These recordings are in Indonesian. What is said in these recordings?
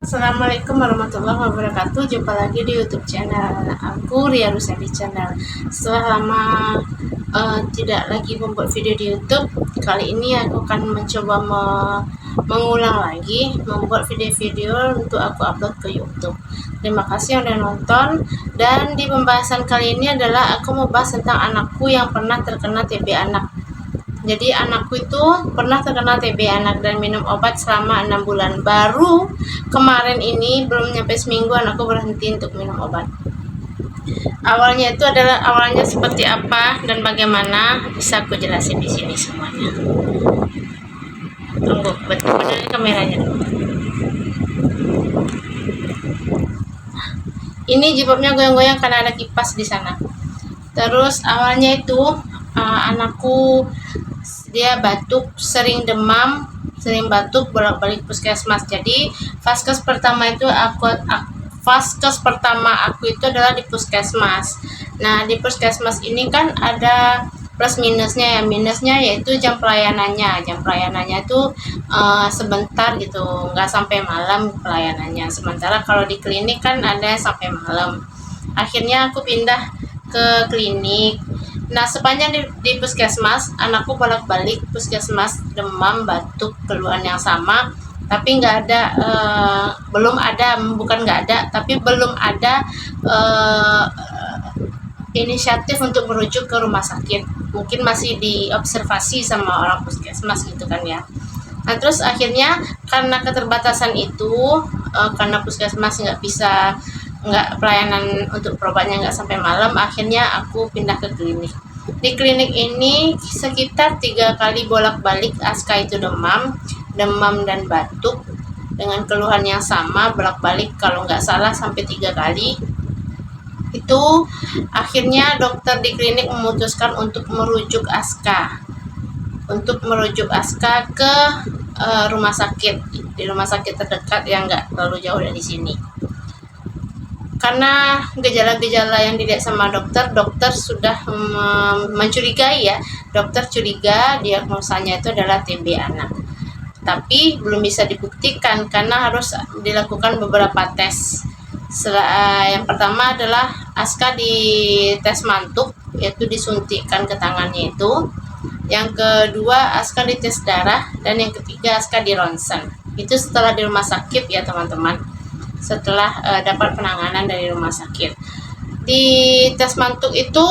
Assalamualaikum warahmatullahi wabarakatuh. Jumpa lagi di YouTube channel aku, Ria Rusadi Channel. Setelah lama tidak lagi membuat video di YouTube, kali ini aku akan mencoba mengulang lagi membuat video-video untuk aku upload ke YouTube. Terima kasih yang udah nonton. Dan di pembahasan kali ini adalah aku mau bahas tentang anakku yang pernah terkena TB anak. Jadi anakku itu pernah terkena TB anak dan minum obat selama 6 bulan. Baru kemarin ini, belum nyampe seminggu, anakku berhenti untuk minum obat. Awalnya seperti apa dan bagaimana bisa aku jelasin di sini semuanya. Tunggu, betul-betul kameranya dulu. Ini jilbabnya goyang-goyang karena ada kipas di sana. Terus awalnya itu anakku dia batuk, sering demam, sering batuk, bolak-balik puskesmas. Jadi vaskes pertama aku itu adalah di puskesmas. Nah, di puskesmas ini kan ada plus minusnya ya. Minusnya yaitu jam pelayanannya itu sebentar gitu, nggak sampai malam pelayanannya. Sementara kalau di klinik kan ada sampai malam. Akhirnya aku pindah ke klinik. Nah, sepanjang di puskesmas, anakku bolak-balik puskesmas, demam, batuk, keluhan yang sama, tapi belum ada inisiatif untuk merujuk ke rumah sakit. Mungkin masih diobservasi sama orang puskesmas gitu kan ya. Nah, terus akhirnya karena keterbatasan itu, karena puskesmas nggak pelayanan untuk berobatnya nggak sampai malam, akhirnya aku pindah ke klinik. Di klinik ini sekitar 3 kali bolak-balik Aska itu demam dan batuk dengan keluhan yang sama, bolak-balik kalau nggak salah sampai 3 kali. Itu akhirnya dokter di klinik memutuskan untuk merujuk Aska ke rumah sakit, di rumah sakit terdekat yang nggak terlalu jauh dari sini. Karena gejala-gejala yang dilihat sama dokter sudah mencurigai ya. Dokter curiga diagnosanya itu adalah TB anak. Tapi belum bisa dibuktikan karena harus dilakukan beberapa tes. Yang pertama adalah Aska di tes mantuk, yaitu disuntikkan ke tangannya itu. Yang kedua Aska di tes darah, dan yang ketiga Aska di ronsen. Itu setelah di rumah sakit ya teman-teman. Setelah dapat penanganan dari rumah sakit. Di tes mantuk itu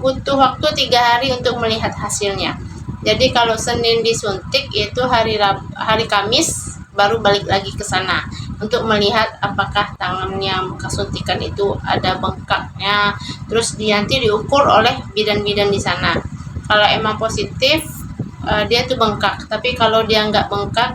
butuh waktu 3 hari untuk melihat hasilnya. Jadi kalau Senin disuntik, yaitu hari Kamis baru balik lagi ke sana untuk melihat apakah tangannya bekas suntikan itu ada bengkaknya. Terus nanti diukur oleh bidan-bidan di sana. Kalau emang positif, dia tuh bengkak, tapi kalau dia nggak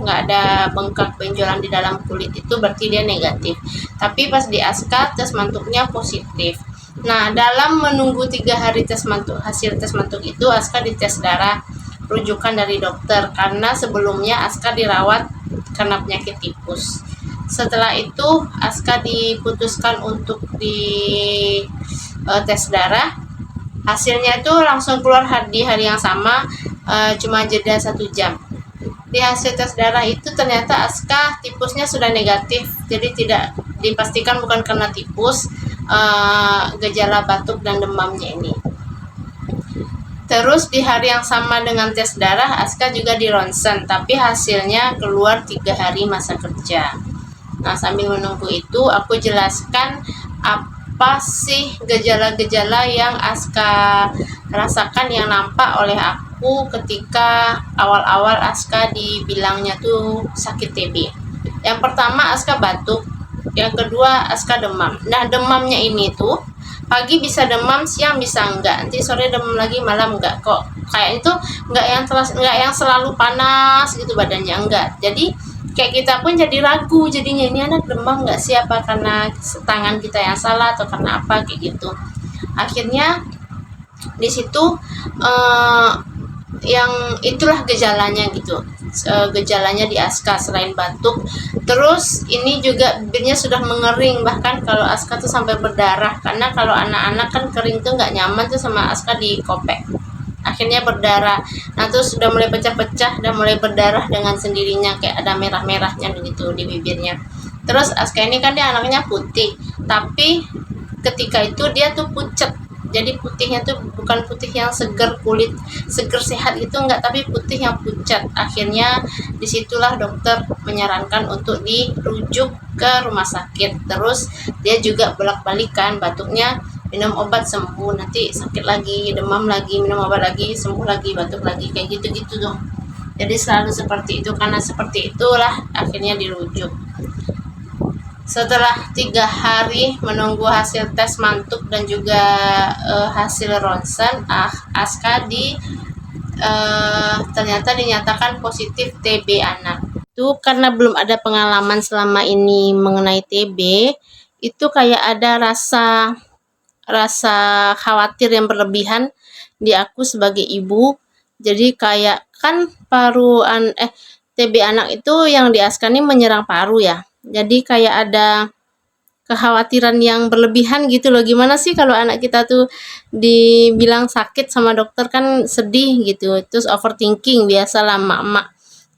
ada bengkak benjolan di dalam kulit, itu berarti dia negatif. Tapi pas di Aska tes mantuknya positif. Nah, dalam menunggu 3 hari hasil tes mantuk itu, Aska dites darah rujukan dari dokter karena sebelumnya Aska dirawat karena penyakit tipus. Setelah itu Aska diputuskan untuk di tes darah. Hasilnya itu langsung keluar di hari yang sama, cuma jeda 1 jam. Di hasil tes darah itu ternyata Aska tipusnya sudah negatif, jadi tidak dipastikan bukan karena tipus, gejala batuk dan demamnya ini. Terus di hari yang sama dengan tes darah, Aska juga di ronsen, tapi hasilnya keluar 3 hari masa kerja. Nah, sambil menunggu itu aku jelaskan apa sih gejala-gejala yang Aska rasakan yang nampak oleh aku ketika awal-awal Aska dibilangnya tuh sakit TB. Yang pertama Aska batuk, yang kedua Aska demam. Nah, demamnya ini tuh pagi bisa demam, siang bisa enggak, nanti sore demam lagi, malam enggak. Kok kayak itu enggak yang selalu panas gitu badannya, enggak. Jadi kayak kita pun jadi ragu jadinya, ini anak demam nggak sih, apa karena tangan kita yang salah atau karena apa kayak gitu. Akhirnya di situ yang itulah gejalanya gitu. Gejalanya di Aska selain batuk, terus ini juga bibirnya sudah mengering, bahkan kalau Aska tuh sampai berdarah, karena kalau anak-anak kan kering tuh nggak nyaman tuh sama Aska dikopek. Akhirnya berdarah. Nah, terus sudah mulai pecah-pecah dan mulai berdarah dengan sendirinya, kayak ada merah-merahnya begitu di bibirnya. Terus Aska ini kan dia anaknya putih, tapi ketika itu dia tuh pucet. Jadi putihnya tuh bukan putih yang seger, kulit seger sehat itu enggak, tapi putih yang pucat. Akhirnya disitulah dokter menyarankan untuk dirujuk ke rumah sakit. Terus dia juga bolak-balik kan, batuknya minum obat sembuh, nanti sakit lagi, demam lagi, minum obat lagi, sembuh lagi, batuk lagi, kayak gitu-gitu dong. Jadi selalu seperti itu, karena seperti itulah akhirnya dirujuk. Setelah 3 hari menunggu hasil tes mantuk dan juga hasil ronsen, Aska ternyata dinyatakan positif TB anak. Itu karena belum ada pengalaman selama ini mengenai TB, itu kayak ada rasa khawatir yang berlebihan di aku sebagai ibu. Jadi kayak kan TB anak itu yang di Aska ini menyerang paru ya. Jadi kayak ada kekhawatiran yang berlebihan gitu loh. Gimana sih kalau anak kita tuh dibilang sakit sama dokter, kan sedih gitu. Terus overthinking, biasalah emak-emak.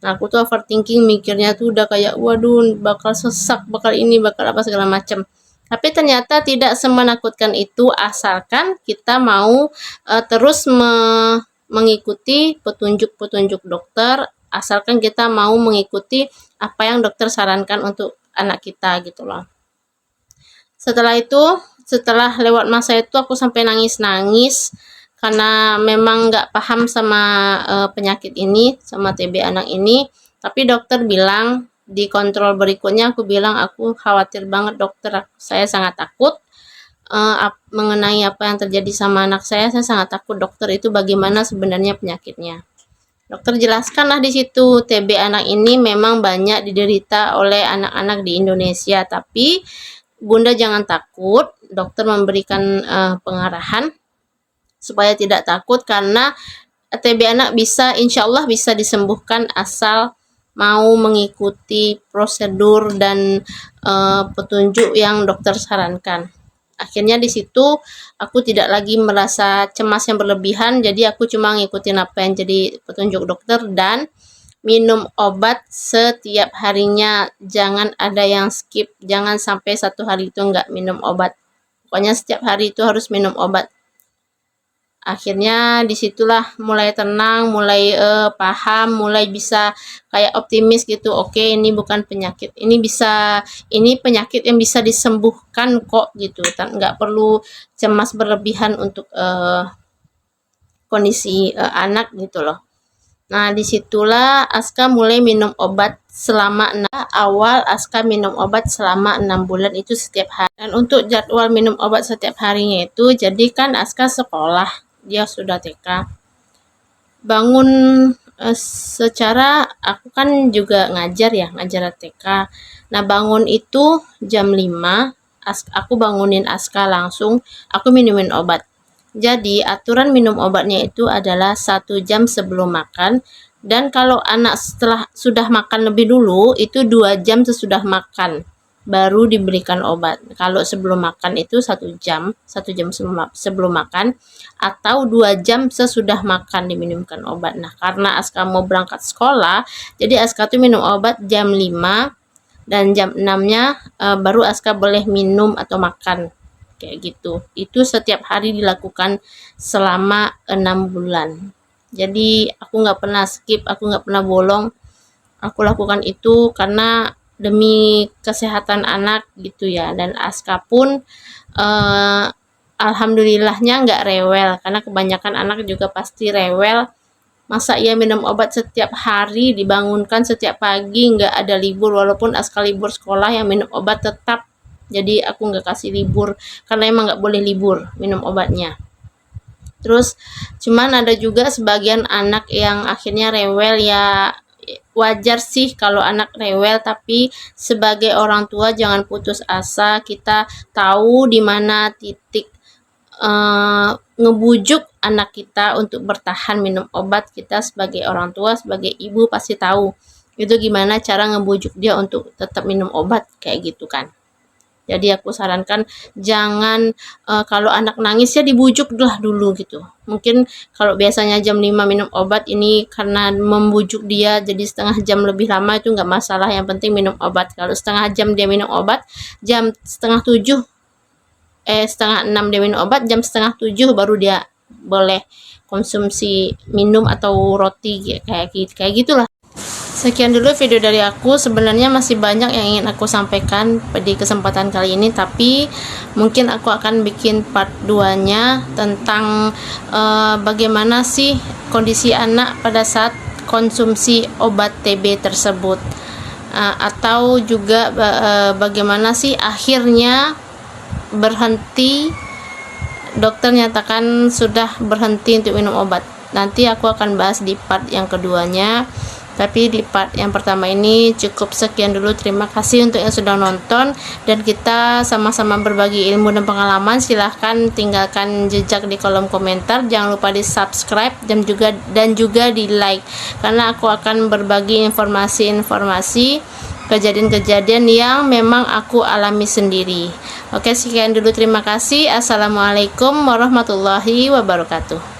Nah, aku tuh overthinking, mikirnya tuh udah kayak waduh bakal sesak, bakal ini, bakal apa segala macam. Tapi ternyata tidak semenakutkan itu, asalkan kita mau terus mengikuti petunjuk-petunjuk dokter, asalkan kita mau mengikuti apa yang dokter sarankan untuk anak kita gitu loh. Setelah itu, setelah lewat masa itu, aku sampai nangis-nangis karena memang nggak paham sama penyakit ini, sama TB anak ini. Tapi dokter bilang, di kontrol berikutnya aku bilang, aku khawatir banget dokter, saya sangat takut mengenai apa yang terjadi sama anak saya sangat takut dokter, itu bagaimana sebenarnya penyakitnya. Dokter jelaskanlah di situ, TB anak ini memang banyak diderita oleh anak-anak di Indonesia, tapi Bunda jangan takut, dokter memberikan pengarahan supaya tidak takut, karena TB anak bisa, insya Allah bisa disembuhkan asal mau mengikuti prosedur dan petunjuk yang dokter sarankan. Akhirnya di situ aku tidak lagi merasa cemas yang berlebihan, jadi aku cuma ngikutin apa yang jadi petunjuk dokter dan minum obat setiap harinya. Jangan ada yang skip, jangan sampai 1 hari itu nggak minum obat. Pokoknya setiap hari itu harus minum obat. Akhirnya disitulah mulai tenang, mulai paham, mulai bisa kayak optimis gitu. Oke, ini bukan penyakit, ini penyakit yang bisa disembuhkan kok gitu. Nggak perlu cemas berlebihan untuk kondisi anak gitu loh. Nah, disitulah Aska mulai minum obat selama Aska minum obat selama 6 bulan itu setiap hari. Dan untuk jadwal minum obat setiap harinya itu, jadi kan Aska sekolah, dia sudah TK. Bangun secara aku kan juga ngajar TK. Nah, bangun itu jam 5, aku bangunin Aska langsung, aku minumin obat. Jadi aturan minum obatnya itu adalah 1 jam sebelum makan, dan kalau anak sudah makan lebih dulu itu 2 jam sesudah makan baru diberikan obat. Kalau sebelum makan itu 1 jam sebelum makan, atau 2 jam sesudah makan diminumkan obat. Nah, karena Aska mau berangkat sekolah, jadi Aska tuh minum obat jam 5, dan jam 6-nya baru Aska boleh minum atau makan. Kayak gitu. Itu setiap hari dilakukan selama 6 bulan. Jadi aku nggak pernah skip, aku nggak pernah bolong. Aku lakukan itu karena demi kesehatan anak gitu ya. Dan Aska pun alhamdulillahnya nggak rewel, karena kebanyakan anak juga pasti rewel. Masa ia minum obat setiap hari, dibangunkan setiap pagi, nggak ada libur. Walaupun Aska libur sekolah, yang minum obat tetap. Jadi aku nggak kasih libur, karena emang nggak boleh libur minum obatnya. Terus cuman ada juga sebagian anak yang akhirnya rewel ya, wajar sih kalau anak rewel, tapi sebagai orang tua jangan putus asa. Kita tahu di mana titik ngebujuk anak kita untuk bertahan minum obat. Kita sebagai orang tua, sebagai ibu pasti tahu itu gimana cara ngebujuk dia untuk tetap minum obat kayak gitu kan. Jadi aku sarankan jangan kalau anak nangis ya dibujuk lah dulu gitu. Mungkin kalau biasanya jam 5 minum obat, ini karena membujuk dia jadi setengah jam lebih lama itu nggak masalah, yang penting minum obat. Kalau setengah jam dia minum obat, jam setengah 6 dia minum obat, jam setengah 7 baru dia boleh konsumsi minum atau roti kayak gitulah. Sekian dulu video dari aku. Sebenarnya masih banyak yang ingin aku sampaikan di kesempatan kali ini, tapi mungkin aku akan bikin part 2-nya tentang bagaimana sih kondisi anak pada saat konsumsi obat TB tersebut, atau juga bagaimana sih akhirnya berhenti, dokter nyatakan sudah berhenti untuk minum obat. Nanti aku akan bahas di part yang keduanya, tapi di part yang pertama ini cukup sekian dulu. Terima kasih untuk yang sudah nonton, dan kita sama-sama berbagi ilmu dan pengalaman. Silahkan tinggalkan jejak di kolom komentar, jangan lupa di subscribe dan juga di like, karena aku akan berbagi informasi-informasi kejadian-kejadian yang memang aku alami sendiri. Oke, sekian dulu, terima kasih. Assalamualaikum warahmatullahi wabarakatuh.